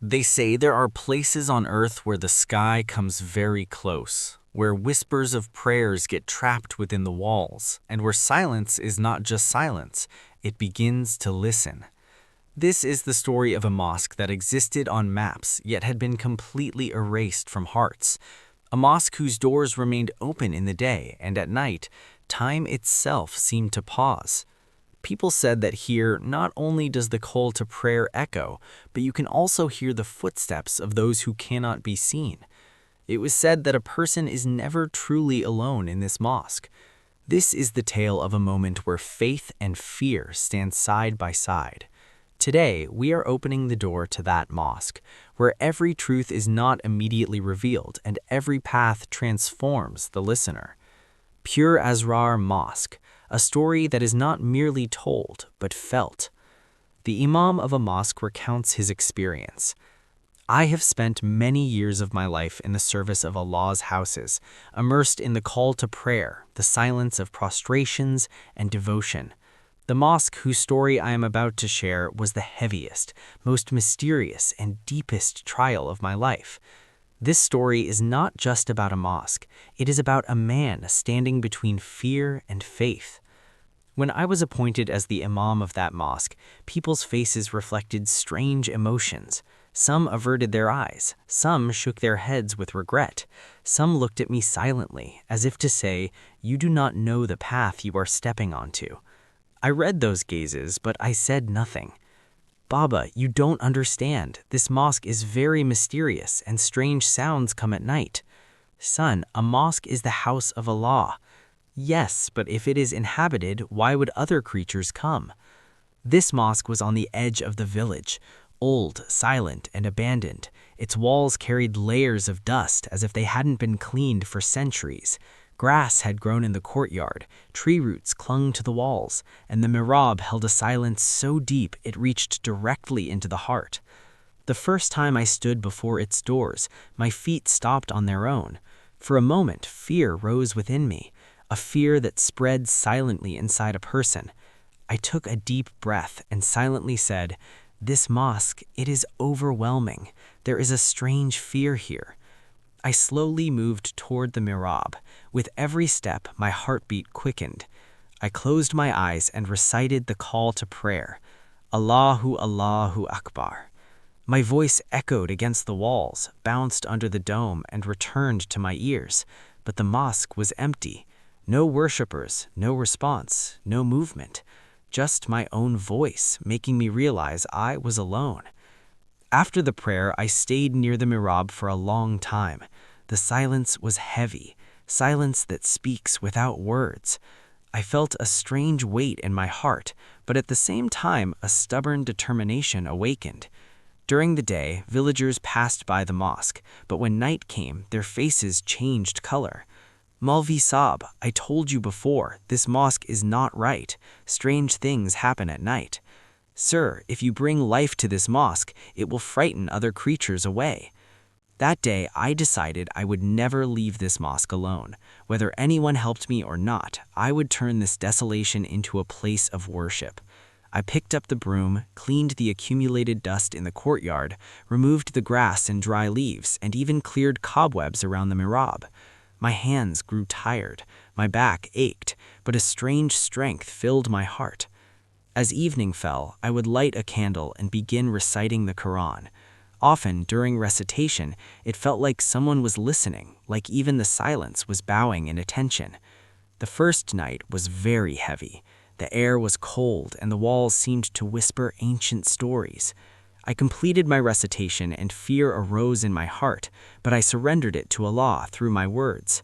They say there are places on earth where the sky comes very close, where whispers of prayers get trapped within the walls, and where silence is not just silence, it begins to listen. This is the story of a mosque that existed on maps yet had been completely erased from hearts. A mosque whose doors remained open in the day, and at night, time itself seemed to pause. People said that here not only does the call to prayer echo, but you can also hear the footsteps of those who cannot be seen. It was said that a person is never truly alone in this mosque. This is the tale of a moment where faith and fear stand side by side. Today, we are opening the door to that mosque, where every truth is not immediately revealed and every path transforms the listener. Pure Asrar Mosque, a story that is not merely told, but felt. The Imam of a mosque recounts his experience. I have spent many years of my life in the service of Allah's houses, immersed in the call to prayer, the silence of prostrations and devotion. The mosque whose story I am about to share was the heaviest, most mysterious, and deepest trial of my life. This story is not just about a mosque, it is about a man standing between fear and faith. When I was appointed as the Imam of that mosque, people's faces reflected strange emotions. Some averted their eyes, some shook their heads with regret, some looked at me silently, as if to say, "You do not know the path you are stepping onto." I read those gazes, but I said nothing. "Baba, you don't understand. This mosque is very mysterious and strange sounds come at night." "Son, a mosque is the house of Allah." "Yes, but if it is inhabited, why would other creatures come?" This mosque was on the edge of the village, old, silent, and abandoned. Its walls carried layers of dust as if they hadn't been cleaned for centuries. Grass had grown in the courtyard, tree roots clung to the walls, and the mihrab held a silence so deep it reached directly into the heart. The first time I stood before its doors, my feet stopped on their own. For a moment, fear rose within me, a fear that spread silently inside a person. I took a deep breath and silently said, "This mosque, it is overwhelming. There is a strange fear here." I slowly moved toward the mihrab. With every step, my heartbeat quickened. I closed my eyes and recited the call to prayer, "Allahu Allahu Akbar." My voice echoed against the walls, bounced under the dome, and returned to my ears. But the mosque was empty. No worshippers, no response, no movement. Just my own voice, making me realize I was alone. After the prayer, I stayed near the mihrab for a long time. The silence was heavy, silence that speaks without words. I felt a strange weight in my heart, but at the same time, a stubborn determination awakened. During the day, villagers passed by the mosque, but when night came, their faces changed color. "Maulvi Saab, I told you before, this mosque is not right. Strange things happen at night." "Sir, if you bring life to this mosque, it will frighten other creatures away." That day, I decided I would never leave this mosque alone. Whether anyone helped me or not, I would turn this desolation into a place of worship. I picked up the broom, cleaned the accumulated dust in the courtyard, removed the grass and dry leaves, and even cleared cobwebs around the mihrab. My hands grew tired, my back ached, but a strange strength filled my heart. As evening fell, I would light a candle and begin reciting the Quran. Often, during recitation, it felt like someone was listening, like even the silence was bowing in attention. The first night was very heavy. The air was cold and the walls seemed to whisper ancient stories. I completed my recitation and fear arose in my heart, but I surrendered it to Allah through my words.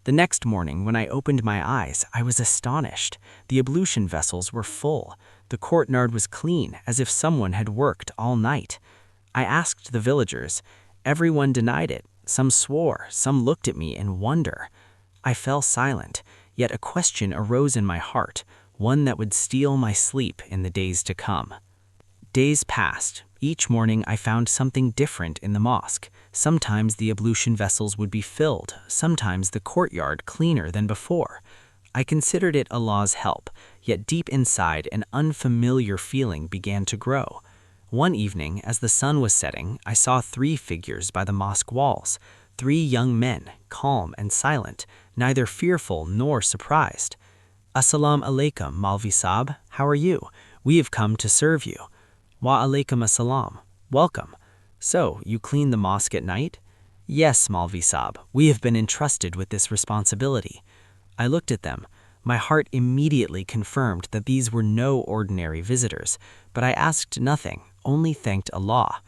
The next morning, when I opened my eyes, I was astonished. The ablution vessels were full. The courtyard was clean, as if someone had worked all night. I asked the villagers. Everyone denied it. Some swore, some looked at me in wonder. I fell silent, yet a question arose in my heart, one that would steal my sleep in the days to come. Days passed. Each morning I found something different in the mosque. Sometimes the ablution vessels would be filled, sometimes the courtyard cleaner than before. I considered it Allah's help, yet deep inside an unfamiliar feeling began to grow. One evening, as the sun was setting, I saw 3 figures by the mosque walls, 3 young men, calm and silent, neither fearful nor surprised. Assalamu alaikum, Malvi Saab, how are you? We have come to serve you. Wa alaikum assalam, welcome. So, you clean the mosque at night? Yes, Malvi Saab, we have been entrusted with this responsibility. I looked at them. My heart immediately confirmed that these were no ordinary visitors, but I asked nothing, only thanked Allah.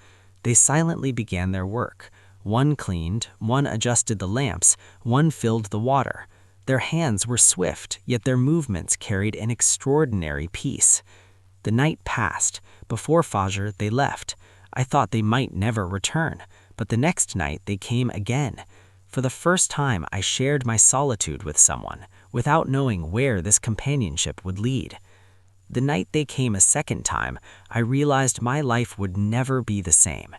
They silently began their work. One cleaned, one adjusted the lamps, one filled the water. Their hands were swift, yet their movements carried an extraordinary peace. The night passed. Before Fajr, they left. I thought they might never return, but the next night they came again. For the first time, I shared my solitude with someone, without knowing where this companionship would lead. The night they came a second time, I realized my life would never be the same.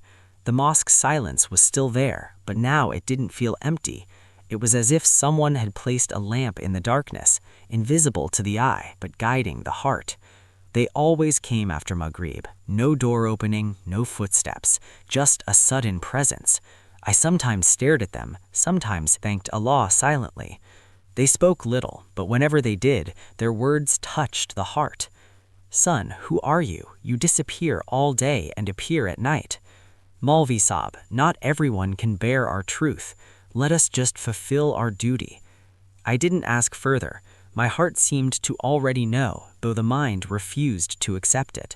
The mosque's silence was still there, but now it didn't feel empty. It was as if someone had placed a lamp in the darkness, invisible to the eye, but guiding the heart. They always came after Maghrib. No door opening, no footsteps, just a sudden presence. I sometimes stared at them, sometimes thanked Allah silently. They spoke little, but whenever they did, their words touched the heart. Son, who are you? You disappear all day and appear at night. Malvi Saab, not everyone can bear our truth. Let us just fulfill our duty. I didn't ask further. My heart seemed to already know, though the mind refused to accept it.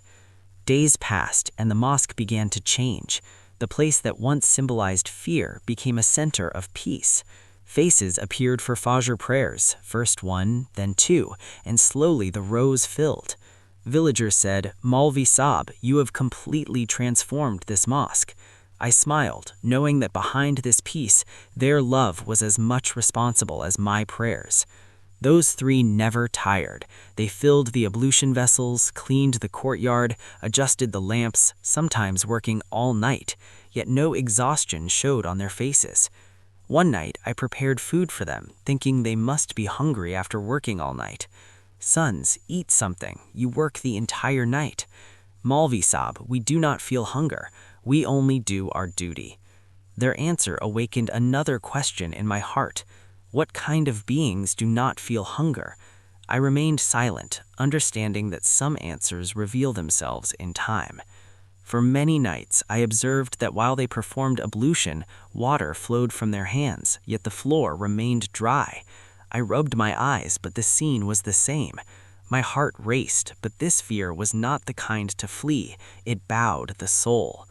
Days passed and the mosque began to change. The place that once symbolized fear became a center of peace. Faces appeared for Fajr prayers, first 1, then 2, and slowly the rows filled. Villagers said, Malvi Saab, you have completely transformed this mosque. I smiled, knowing that behind this peace, their love was as much responsible as my prayers. Those 3 never tired. They filled the ablution vessels, cleaned the courtyard, adjusted the lamps, sometimes working all night, yet no exhaustion showed on their faces. One night, I prepared food for them, thinking they must be hungry after working all night. Sons, eat something. You work the entire night. Malvi Saab, we do not feel hunger. We only do our duty. Their answer awakened another question in my heart. What kind of beings do not feel hunger? I remained silent, understanding that some answers reveal themselves in time. For many nights, I observed that while they performed ablution, water flowed from their hands, yet the floor remained dry. I rubbed my eyes, but the scene was the same. My heart raced, but this fear was not the kind to flee. It bowed the soul.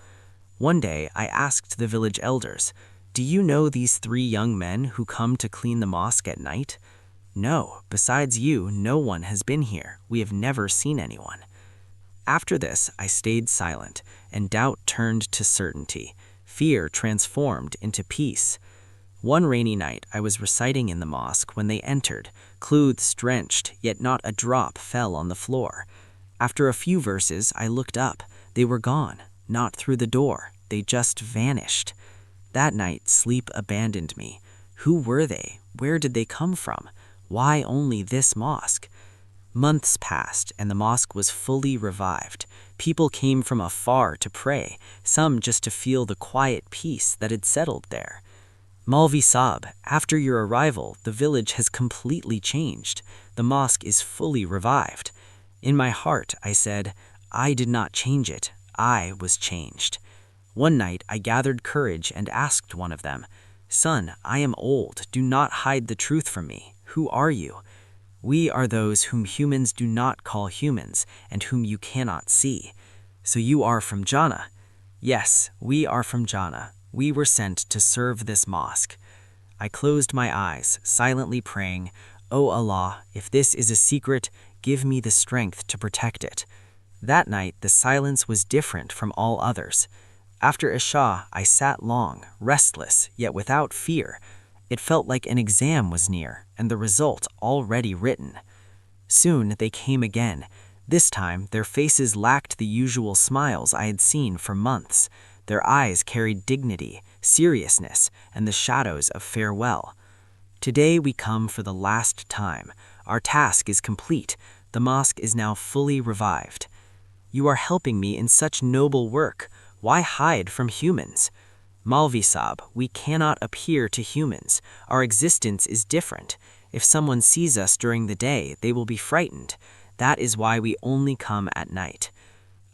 One day, I asked the village elders, do you know these 3 young men who come to clean the mosque at night? No, besides you, no one has been here. We have never seen anyone. After this, I stayed silent, and doubt turned to certainty. Fear transformed into peace. One rainy night, I was reciting in the mosque when they entered, clothes drenched, yet not a drop fell on the floor. After a few verses, I looked up. They were gone, not through the door. They just vanished. That night, sleep abandoned me. Who were they? Where did they come from? Why only this mosque? Months passed, and the mosque was fully revived. People came from afar to pray, some just to feel the quiet peace that had settled there. Malvi Saab, after your arrival, the village has completely changed. The mosque is fully revived. In my heart, I said, I did not change it. I was changed. One night, I gathered courage and asked one of them, Son, I am old. Do not hide the truth from me. Who are you? We are those whom humans do not call humans and whom you cannot see. So you are from Jannah? Yes, we are from Jannah. We were sent to serve this mosque. I closed my eyes, silently praying, O Allah, if this is a secret, give me the strength to protect it. That night, the silence was different from all others. After Isha, I sat long, restless, yet without fear. It felt like an exam was near, and the result already written. Soon they came again. This time, their faces lacked the usual smiles I had seen for months. Their eyes carried dignity, seriousness, and the shadows of farewell. Today we come for the last time. Our task is complete. The mosque is now fully revived. You are helping me in such noble work. Why hide from humans? Maulvi Sahib, we cannot appear to humans. Our existence is different. If someone sees us during the day, they will be frightened. That is why we only come at night.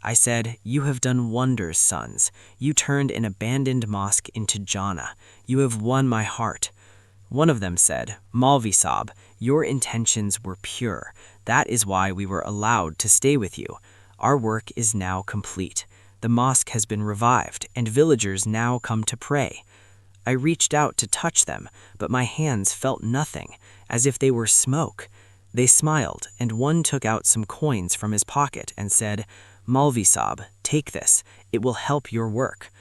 I said, you have done wonders, sons. You turned an abandoned mosque into Jannah. You have won my heart. One of them said, Maulvi Sahib, your intentions were pure. That is why we were allowed to stay with you. Our work is now complete. The mosque has been revived, and villagers now come to pray. I reached out to touch them, but my hands felt nothing, as if they were smoke. They smiled, and one took out some coins from his pocket and said, Maulvi Sahib, take this. It will help your work.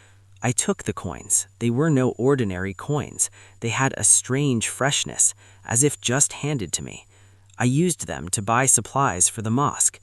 I took the coins. They were no ordinary coins. They had a strange freshness, as if just handed to me. I used them to buy supplies for the mosque.